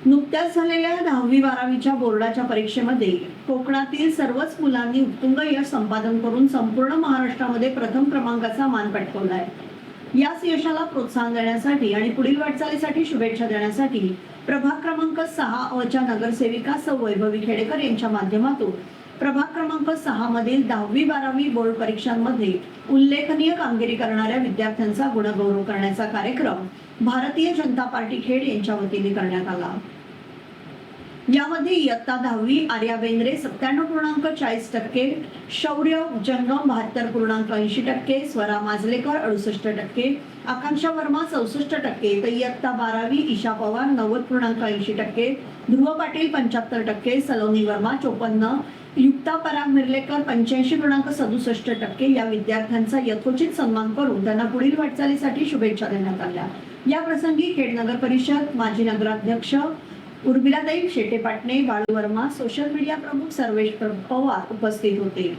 नुकत्याच झालेल्या 10वी-12वीच्या बोर्डाच्या परीक्षेमध्ये कोकणातील सर्वच मुलांनी उत्तुंग यश संपादन करून संपूर्ण महाराष्ट्रामध्ये प्रथम क्रमांकाचा मान पटकावला आहे। याच यशाला प्रोत्साहन देण्यासाठी आणि पुढील वाटचालीसाठी शुभेच्छा देण्यासाठी प्रभाग क्रमांक 6 च्या नगरसेविका सौ वैभवी खेडेकर यांच्या माध्यमातून प्रभाग क्रमांक 6 मधील 10वी-12वी बोर्ड परीक्षांमध्ये उल्लेखनीय कामगिरी करणाऱ्या विद्यार्थ्यांचा गुणगौरव करण्याचा कार्यक्रम भारतीय जनता पार्टी खेड यांच्या वतीने करण्यात आला। यामध्ये इयत्ता 10वी आर्या बेंद्रे 97.40%, शौर्य जंगम 72.80%, स्वरा माजलेकर 68%, आकांक्षा वर्मा 64%, तर इयत्ता 12वी ईशा पवार 90.80%, ध्रुव पाटील 75%, सलोनी वर्मा 54%, युक्ता पराग मिर्लेकर 85.67% या विद्यार्थ्यांचा यथोचित सन्मान करून त्यांना पुढील वाटचालीसाठी शुभेच्छा देण्यात आल्या। या प्रसंगी खेड नगर परिषद माजी नगराध्यक्ष उर्मिलाताई शेटे पाटणे, बाळू वर्मा, सोशल मीडिया प्रमुख सर्वेश पवार उपस्थित होते।